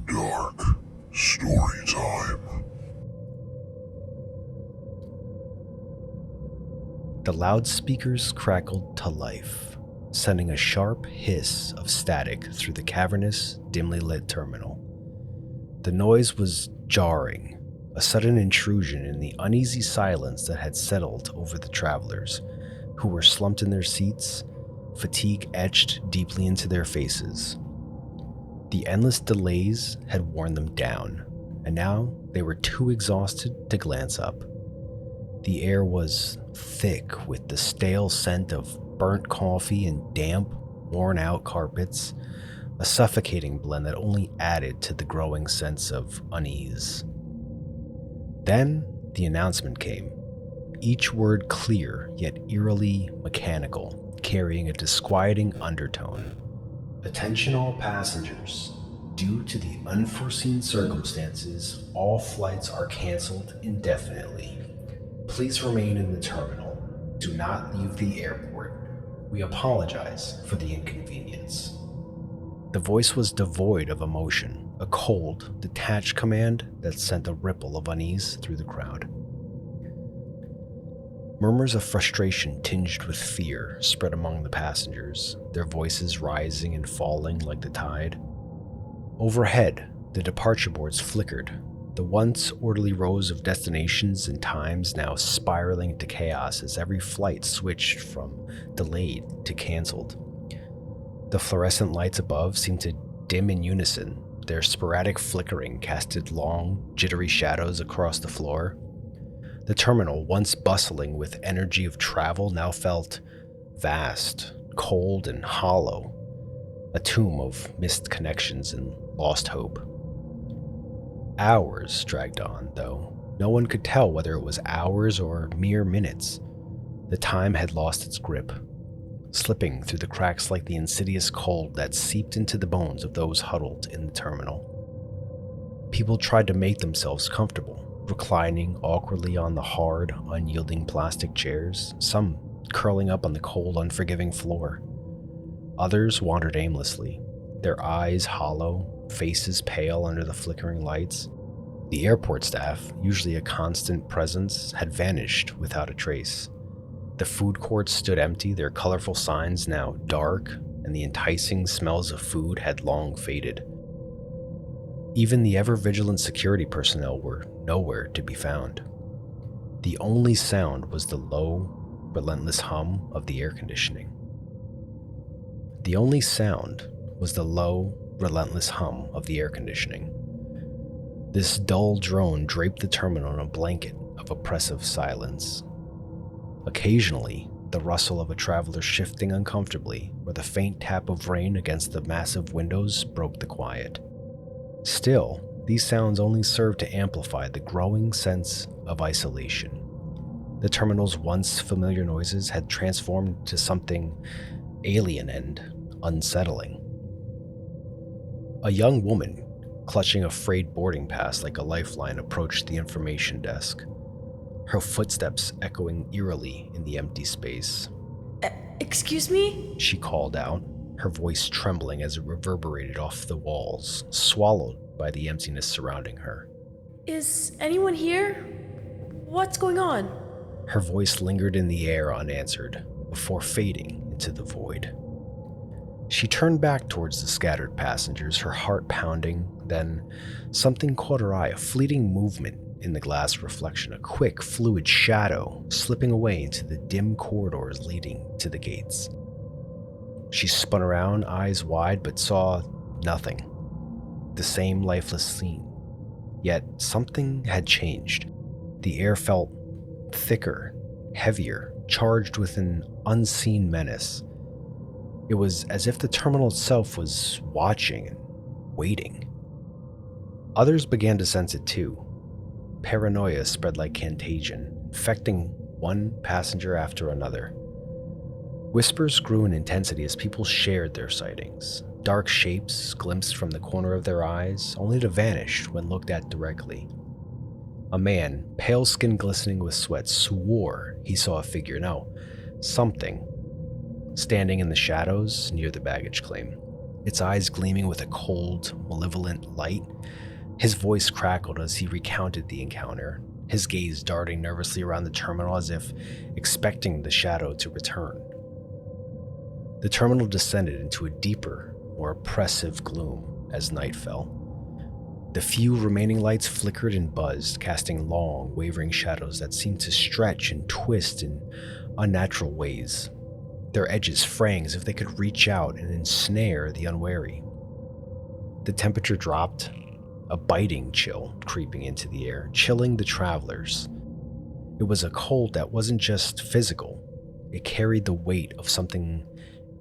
Dark story time. The loudspeakers crackled to life, sending a sharp hiss of static through the cavernous, dimly lit terminal. The noise was jarring, a sudden intrusion in the uneasy silence that had settled over the travelers, who were slumped in their seats, fatigue etched deeply into their faces. The endless delays had worn them down, and now they were too exhausted to glance up. The air was thick with the stale scent of burnt coffee and damp, worn-out carpets, a suffocating blend that only added to the growing sense of unease. Then the announcement came, each word clear yet eerily mechanical, carrying a disquieting undertone. Attention all passengers. Due to the unforeseen circumstances, all flights are canceled indefinitely. Please remain in the terminal. Do not leave the airport. We apologize for the inconvenience. The voice was devoid of emotion, a cold, detached command that sent a ripple of unease through the crowd. Murmurs of frustration tinged with fear spread among the passengers, their voices rising and falling like the tide. Overhead, the departure boards flickered, the once orderly rows of destinations and times now spiraling into chaos as every flight switched from delayed to canceled. The fluorescent lights above seemed to dim in unison, their sporadic flickering casted long, jittery shadows across the floor. The terminal, once bustling with energy of travel, now felt vast, cold, and hollow, a tomb of missed connections and lost hope. Hours dragged on, though. No one could tell whether it was hours or mere minutes. The time had lost its grip, slipping through the cracks like the insidious cold that seeped into the bones of those huddled in the terminal. People tried to make themselves comfortable, reclining awkwardly on the hard, unyielding plastic chairs, some curling up on the cold, unforgiving floor. Others wandered aimlessly, their eyes hollow, faces pale under the flickering lights. The airport staff, usually a constant presence, had vanished without a trace. The food courts stood empty, their colorful signs now dark, and the enticing smells of food had long faded. Even the ever-vigilant security personnel were nowhere to be found. The only sound was the low, relentless hum of the air conditioning. The only sound was the low, relentless hum of the air conditioning. This dull drone draped the terminal in a blanket of oppressive silence. Occasionally, the rustle of a traveler shifting uncomfortably, or the faint tap of rain against the massive windows broke the quiet. Still, these sounds only served to amplify the growing sense of isolation. The terminal's once familiar noises had transformed into something alien and unsettling. A young woman, clutching a frayed boarding pass like a lifeline, approached the information desk, her footsteps echoing eerily in the empty space. Excuse me? She called out, her voice trembling as it reverberated off the walls, swallowed by the emptiness surrounding her. Is anyone here? What's going on? Her voice lingered in the air unanswered, before fading into the void. She turned back towards the scattered passengers, her heart pounding. Then something caught her eye, a fleeting movement in the glass reflection, a quick, fluid shadow slipping away into the dim corridors leading to the gates. She spun around, eyes wide, but saw nothing. The same lifeless scene. Yet something had changed. The air felt thicker, heavier, charged with an unseen menace. It was as if the terminal itself was watching and waiting. Others began to sense it too. Paranoia spread like contagion, infecting one passenger after another. Whispers grew in intensity as people shared their sightings. Dark shapes glimpsed from the corner of their eyes, only to vanish when looked at directly. A man, pale skin glistening with sweat, swore he saw a figure, no, something, standing in the shadows near the baggage claim. its eyes gleaming with a cold, malevolent light. His voice crackled as he recounted the encounter, his gaze darting nervously around the terminal as if expecting the shadow to return. The terminal descended into a deeper, more oppressive gloom as night fell. The few remaining lights flickered and buzzed, casting long, wavering shadows that seemed to stretch and twist in unnatural ways, their edges fraying as if they could reach out and ensnare the unwary. The temperature dropped, a biting chill creeping into the air, chilling the travelers. It was a cold that wasn't just physical, it carried the weight of something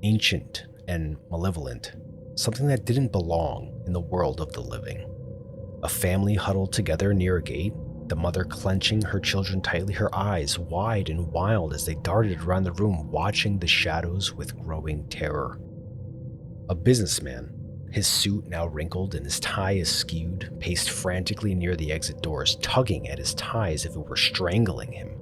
ancient and malevolent, something that didn't belong in the world of the living. A family huddled together near a gate, the mother clenching her children tightly, her eyes wide and wild as they darted around the room, watching the shadows with growing terror. A businessman, his suit now wrinkled and his tie askewed, paced frantically near the exit doors, tugging at his tie as if it were strangling him.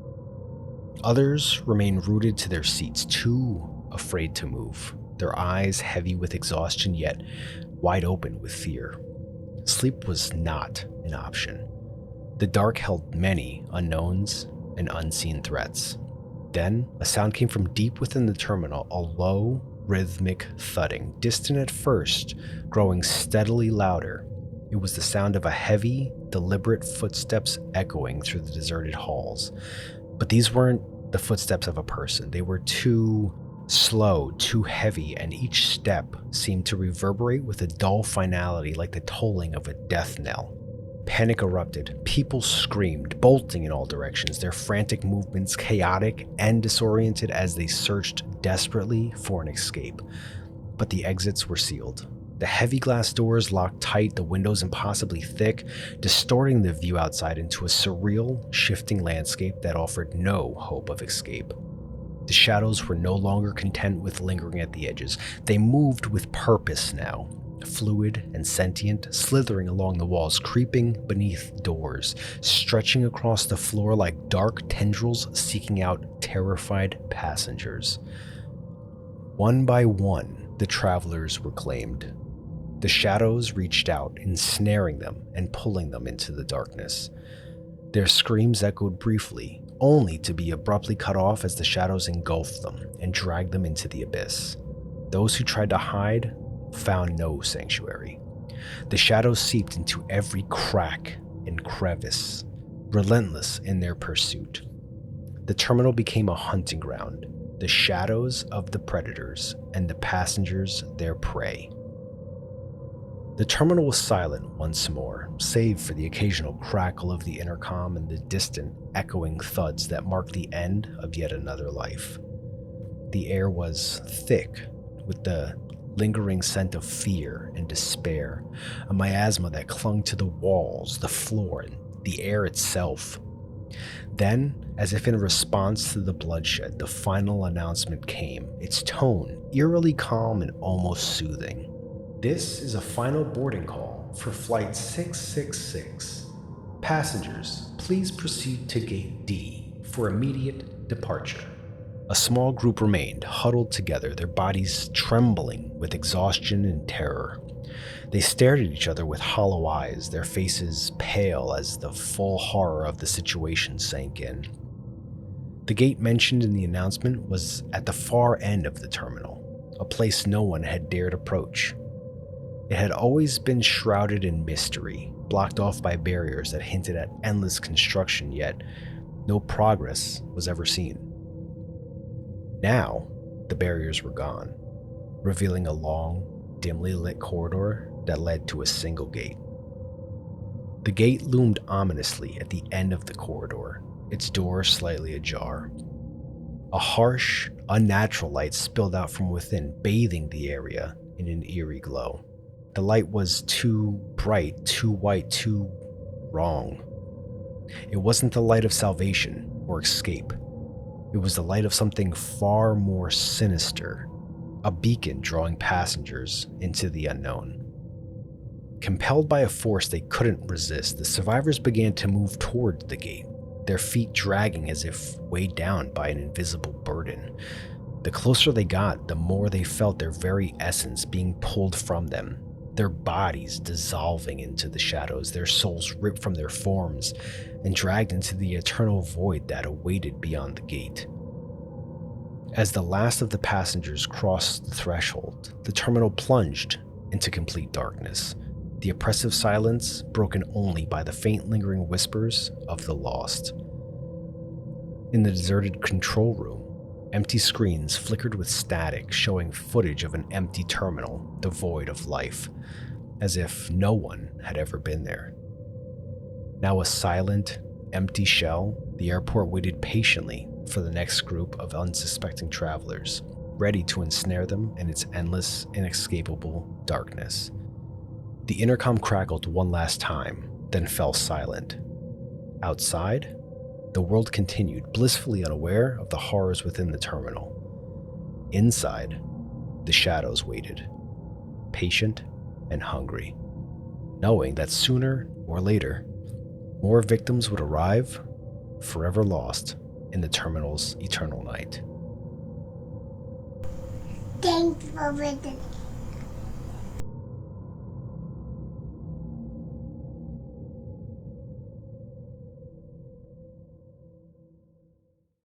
Others remained rooted to their seats, too afraid to move, their eyes heavy with exhaustion yet wide open with fear. Sleep was not an option. The dark held many unknowns and unseen threats. Then, a sound came from deep within the terminal, a low, rhythmic thudding, distant at first, growing steadily louder. It was the sound of a heavy, deliberate footsteps echoing through the deserted halls. But these weren't the footsteps of a person. They were too slow, too heavy, and each step seemed to reverberate with a dull finality like the tolling of a death knell. Panic erupted. People screamed, bolting in all directions, their frantic movements chaotic and disoriented as they searched desperately for an escape. But the exits were sealed. The heavy glass doors locked tight, the windows impossibly thick, distorting the view outside into a surreal, shifting landscape that offered no hope of escape. The shadows were no longer content with lingering at the edges. They moved with purpose now, fluid and sentient, slithering along the walls, creeping beneath doors, stretching across the floor like dark tendrils seeking out terrified passengers. One by one, the travelers were claimed. The shadows reached out, ensnaring them and pulling them into the darkness. Their screams echoed briefly, only to be abruptly cut off as the shadows engulfed them and dragged them into the abyss. Those who tried to hide found no sanctuary. The shadows seeped into every crack and crevice, relentless in their pursuit. The terminal became a hunting ground, the shadows of the predators and the passengers their prey. The terminal was silent once more, save for the occasional crackle of the intercom and the distant, echoing thuds that marked the end of yet another life. The air was thick with the lingering scent of fear and despair, a miasma that clung to the walls, the floor, and the air itself. Then, as if in response to the bloodshed, the final announcement came, its tone eerily calm and almost soothing. This is a final boarding call for Flight 666. Passengers, please proceed to Gate D for immediate departure. A small group remained, huddled together, their bodies trembling with exhaustion and terror. They stared at each other with hollow eyes, their faces pale as the full horror of the situation sank in. The gate mentioned in the announcement was at the far end of the terminal, a place no one had dared approach. It had always been shrouded in mystery, blocked off by barriers that hinted at endless construction, yet no progress was ever seen. Now, the barriers were gone, revealing a long, dimly lit corridor that led to a single gate. The gate loomed ominously at the end of the corridor, its door slightly ajar. A harsh, unnatural light spilled out from within, bathing the area in an eerie glow. The light was too bright, too white, too wrong. It wasn't the light of salvation or escape. It was the light of something far more sinister, a beacon drawing passengers into the unknown. Compelled by a force they couldn't resist, the survivors began to move toward the gate, their feet dragging as if weighed down by an invisible burden. The closer they got, the more they felt their very essence being pulled from them, their bodies dissolving into the shadows, their souls ripped from their forms and dragged into the eternal void that awaited beyond the gate. As the last of the passengers crossed the threshold, the terminal plunged into complete darkness, the oppressive silence broken only by the faint lingering whispers of the lost. In the deserted control room, empty screens flickered with static, showing footage of an empty terminal devoid of life, as if no one had ever been there. Now a silent, empty shell, the airport waited patiently for the next group of unsuspecting travelers, ready to ensnare them in its endless, inescapable darkness. The intercom crackled one last time, then fell silent. Outside, the world continued, blissfully unaware of the horrors within the terminal. Inside, the shadows waited, patient and hungry, knowing that sooner or later, more victims would arrive, forever lost in the terminal's eternal night. Thanks for listening.